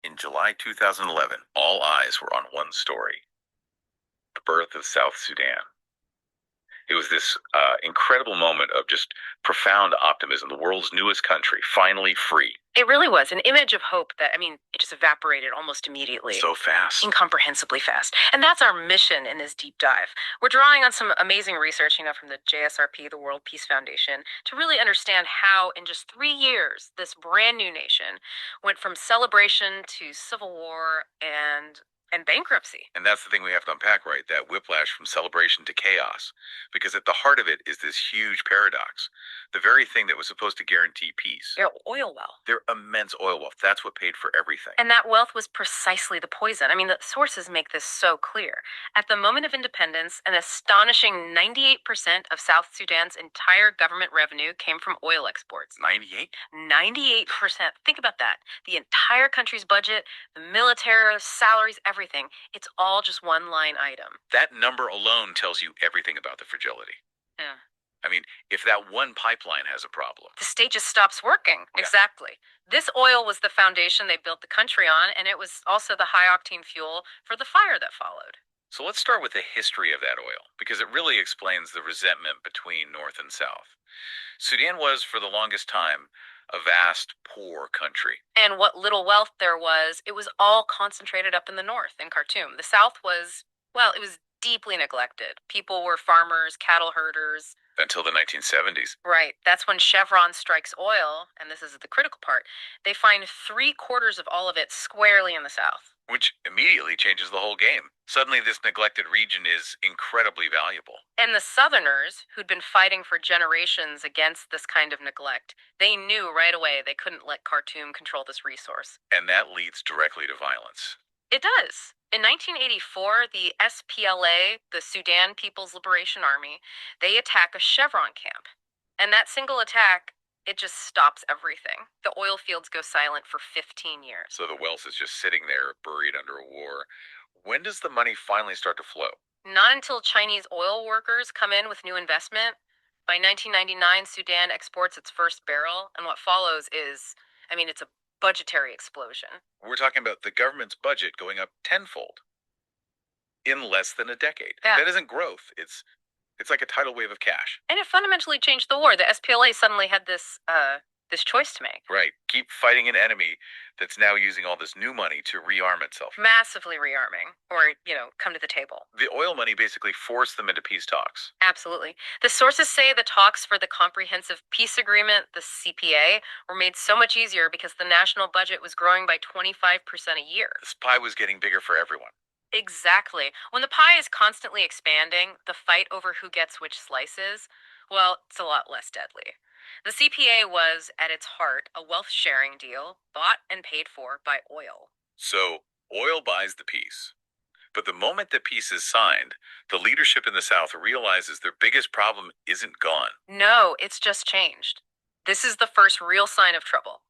In July 2011, all eyes were on one story: the birth of South Sudan. It was this incredible moment of just profound optimism. The world's newest country, finally free. It really was an image of hope that, it just evaporated almost immediately. So fast. Incomprehensibly fast. And that's our mission in this deep dive. We're drawing on some amazing research, from the JSRP, the World Peace Foundation, to really understand how, in just 3 years, this brand new nation went from celebration to civil war and bankruptcy. And that's the thing we have to unpack, right? That whiplash from celebration to chaos. Because at the heart of it is this huge paradox. The very thing that was supposed to guarantee peace. Their oil well. Their immense oil wealth. That's what paid for everything. And that wealth was precisely the poison. The sources make this so clear. At the moment of independence, an astonishing 98% of South Sudan's entire government revenue came from oil exports. 98? 98%. Think about that. The entire country's budget, the military, salaries, everything. It's all just one line item. That number alone tells you everything about the fragility. Yeah. I mean, if that one pipeline has a problem, the state just stops working. Yeah. Exactly. This oil was the foundation they built the country on, and it was also the high-octane fuel for the fire that followed. So let's start with the history of that oil, because it really explains the resentment between North and South. Sudan was, for the longest time, a vast, poor country. And what little wealth there was, it was all concentrated up in the north, in Khartoum. The south was, it was deeply neglected. People were farmers, cattle herders. Until the 1970s. Right. That's when Chevron strikes oil, and this is the critical part. They find 3/4 of all of it squarely in the south. Which immediately changes the whole game. Suddenly, this neglected region is incredibly valuable. And the Southerners, who'd been fighting for generations against this kind of neglect, they knew right away they couldn't let Khartoum control this resource. And that leads directly to violence. It does. In 1984, the SPLA, the Sudan Peoples Liberation Army, they attack a Chevron camp. And that single attack, it just stops everything. The oil fields go silent for 15 years. So the wealth is just sitting there, buried under a war. When does the money finally start to flow? Not until Chinese oil workers come in with new investment. By 1999, Sudan exports its first barrel, and what follows is, it's a budgetary explosion. We're talking about the government's budget going up tenfold in less than a decade. Yeah. That isn't growth. It's like a tidal wave of cash. And it fundamentally changed the war. The SPLA suddenly had this choice to make. Right. Keep fighting an enemy that's now using all this new money to rearm itself. Massively rearming, or, come to the table. The oil money basically forced them into peace talks. Absolutely. The sources say the talks for the Comprehensive Peace Agreement, the CPA, were made so much easier because the national budget was growing by 25% a year. This pie was getting bigger for everyone. Exactly. When the pie is constantly expanding, the fight over who gets which slices, it's a lot less deadly. The CPA was, at its heart, a wealth-sharing deal bought and paid for by oil. So, oil buys the peace. But the moment that peace is signed, the leadership in the South realizes their biggest problem isn't gone. No, it's just changed. This is the first real sign of trouble.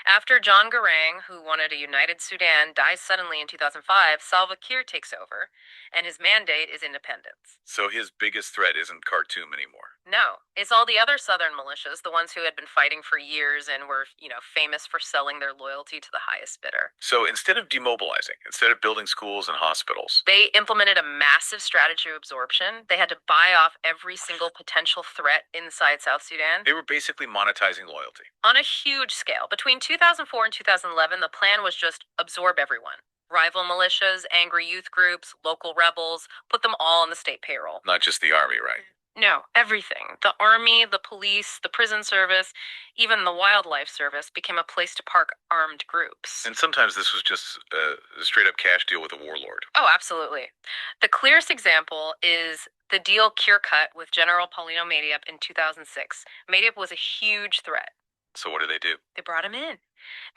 After John Garang, who wanted a united Sudan, dies suddenly in 2005, Salva Kiir takes over, and his mandate is independence. So his biggest threat isn't Khartoum anymore. No, it's all the other southern militias, the ones who had been fighting for years and were, famous for selling their loyalty to the highest bidder. So instead of demobilizing, instead of building schools and hospitals, they implemented a massive strategy of absorption. They had to buy off every single potential threat inside South Sudan. They were basically monetizing loyalty. On a huge scale. Between 2004 and 2011, the plan was just absorb everyone. Rival militias, angry youth groups, local rebels, put them all on the state payroll. Not just the army, right? No, everything. The army, the police, the prison service, even the wildlife service became a place to park armed groups. And sometimes this was just a straight-up cash deal with a warlord. Oh, absolutely. The clearest example is the deal Kiir cut with General Paulino Madiab in 2006. Madiab was a huge threat. So what did they do? They brought him in,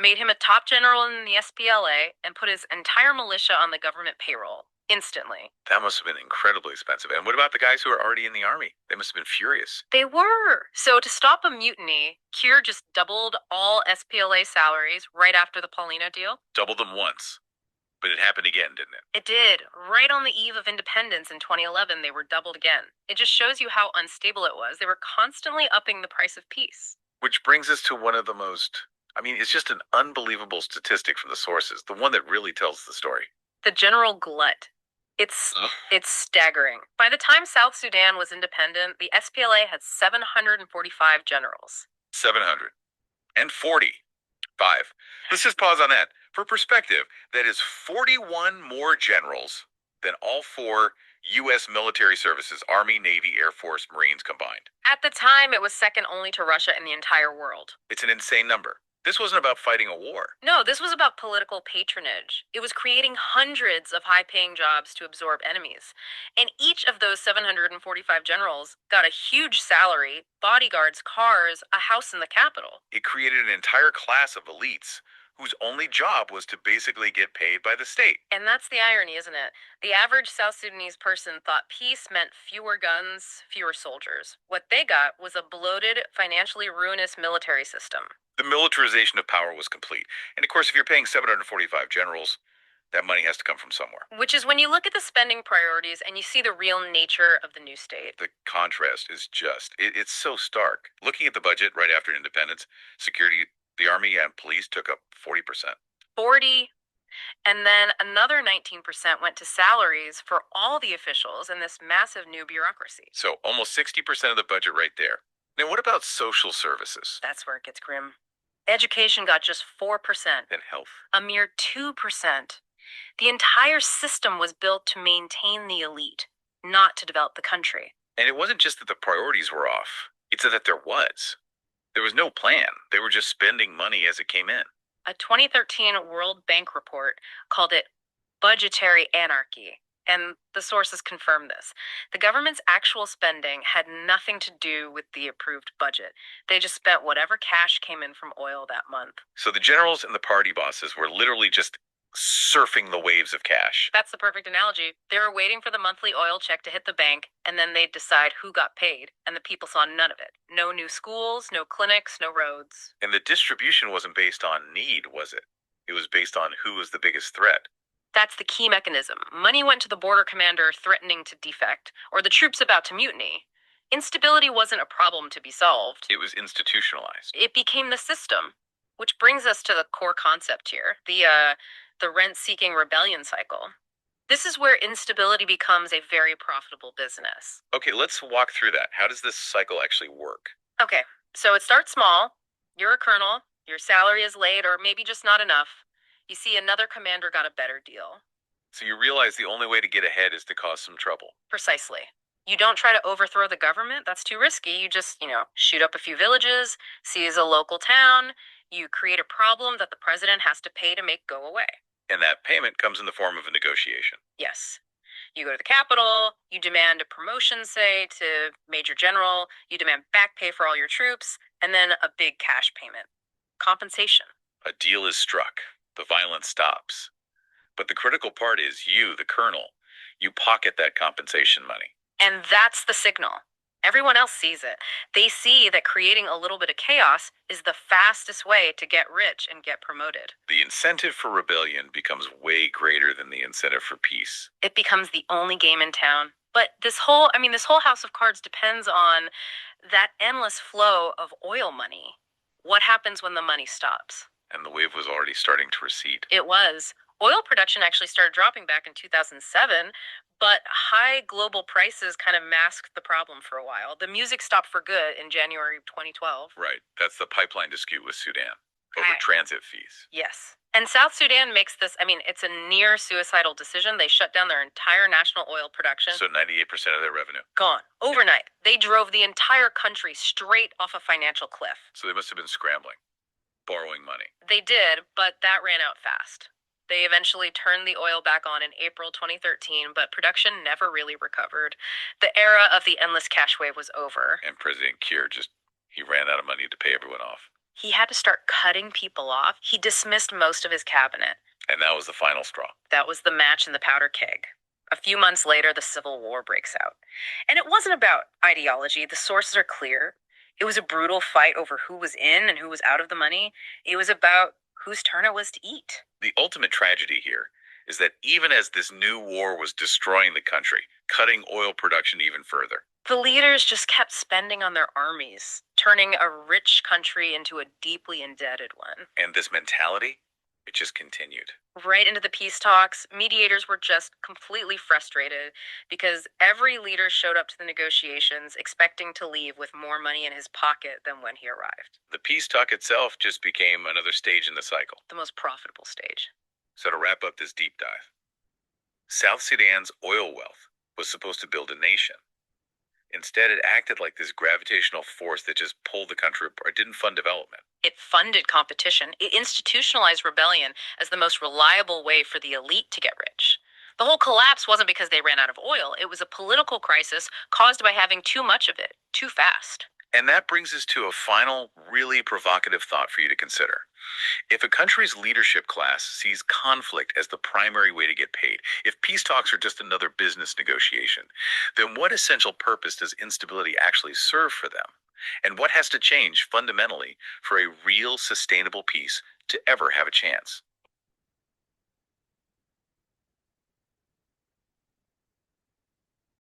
made him a top general in the SPLA, and put his entire militia on the government payroll. Instantly. That must have been incredibly expensive. And what about the guys who are already in the army? They must have been furious. They were. So to stop a mutiny, Kiir just doubled all SPLA salaries right after the Paulino deal. Doubled them once. But it happened again, didn't it? It did. Right on the eve of independence in 2011, they were doubled again. It just shows you how unstable it was. They were constantly upping the price of peace. Which brings us to one of the most I mean, it's just an unbelievable statistic from the sources, the one that really tells the story. The general glut. It's staggering. By the time South Sudan was independent, the SPLA had 745 generals. 745. Let's just pause on that. For perspective, that is 41 more generals than all 4 U.S. military services, Army, Navy, Air Force, Marines combined. At the time, it was second only to Russia in the entire world. It's an insane number. This wasn't about fighting a war. No, this was about political patronage. It was creating hundreds of high-paying jobs to absorb enemies. And each of those 745 generals got a huge salary, bodyguards, cars, a house in the capital. It created an entire class of elites whose only job was to basically get paid by the state. And that's the irony, isn't it? The average South Sudanese person thought peace meant fewer guns, fewer soldiers. What they got was a bloated, financially ruinous military system. The militarization of power was complete. And of course, if you're paying 745 generals, that money has to come from somewhere. Which is when you look at the spending priorities and you see the real nature of the new state. The contrast is just, it's so stark. Looking at the budget right after independence, security, the army and police took up 40%. 40. And then another 19% went to salaries for all the officials in this massive new bureaucracy. So almost 60% of the budget right there. Now, what about social services? That's where it gets grim. Education got just 4%. And health? A mere 2%. The entire system was built to maintain the elite, not to develop the country. And it wasn't just that the priorities were off. It's that there was. There was no plan. They were just spending money as it came in. A 2013 World Bank report called it Budgetary Anarchy, and the sources confirm this. The government's actual spending had nothing to do with the approved budget. They just spent whatever cash came in from oil that month. So the generals and the party bosses were literally just surfing the waves of cash. That's the perfect analogy. They were waiting for the monthly oil check to hit the bank, and then they'd decide who got paid, and the people saw none of it. No new schools, no clinics, no roads. And the distribution wasn't based on need, was it? It was based on who was the biggest threat. That's the key mechanism. Money went to the border commander threatening to defect, or the troops about to mutiny. Instability wasn't a problem to be solved. It was institutionalized. It became the system. Which brings us to the core concept here, the rent-seeking rebellion cycle. This is where instability becomes a very profitable business. Okay, let's walk through that. How does this cycle actually work? Okay, so it starts small. You're a colonel, your salary is late or maybe just not enough. You see another commander got a better deal. So you realize the only way to get ahead is to cause some trouble. Precisely. You don't try to overthrow the government. That's too risky. You just, shoot up a few villages, seize a local town. You create a problem that the president has to pay to make go away. And that payment comes in the form of a negotiation. Yes. You go to the capital, you demand a promotion, say, to Major General, you demand back pay for all your troops, and then a big cash payment. Compensation. A deal is struck. The violence stops. But the critical part is you, the colonel. You pocket that compensation money. And that's the signal. Everyone else sees it. They see that creating a little bit of chaos is the fastest way to get rich and get promoted. The incentive for rebellion becomes way greater than the incentive for peace. It becomes the only game in town. But this whole house of cards depends on that endless flow of oil money. What happens when the money stops? And the wave was already starting to recede. It was. Oil production actually started dropping back in 2007, but high global prices kind of masked the problem for a while. The music stopped for good in January 2012. Right. That's the pipeline dispute with Sudan over Right. transit fees. Yes. And South Sudan makes this, it's a near suicidal decision. They shut down their entire national oil production. So 98% of their revenue. Gone. Overnight. They drove the entire country straight off a financial cliff. So they must have been scrambling, borrowing money. They did, but that ran out fast. They eventually turned the oil back on in April 2013, but production never really recovered. The era of the endless cash wave was over. And President Kiir he ran out of money to pay everyone off. He had to start cutting people off. He dismissed most of his cabinet. And that was the final straw. That was the match in the powder keg. A few months later, the Civil War breaks out. And it wasn't about ideology. The sources are clear. It was a brutal fight over who was in and who was out of the money. It was about whose turn it was to eat. The ultimate tragedy here is that even as this new war was destroying the country, cutting oil production even further, the leaders just kept spending on their armies, turning a rich country into a deeply indebted one. And this mentality, it just continued. Right into the peace talks, mediators were just completely frustrated because every leader showed up to the negotiations expecting to leave with more money in his pocket than when he arrived. The peace talk itself just became another stage in the cycle. The most profitable stage. So to wrap up this deep dive, South Sudan's oil wealth was supposed to build a nation. Instead, it acted like this gravitational force that just pulled the country apart. It didn't fund development. It funded competition. It institutionalized rebellion as the most reliable way for the elite to get rich. The whole collapse wasn't because they ran out of oil. It was a political crisis caused by having too much of it, too fast. And that brings us to a final, really provocative thought for you to consider. If a country's leadership class sees conflict as the primary way to get paid, if peace talks are just another business negotiation, then what essential purpose does instability actually serve for them? And what has to change fundamentally for a real sustainable peace to ever have a chance?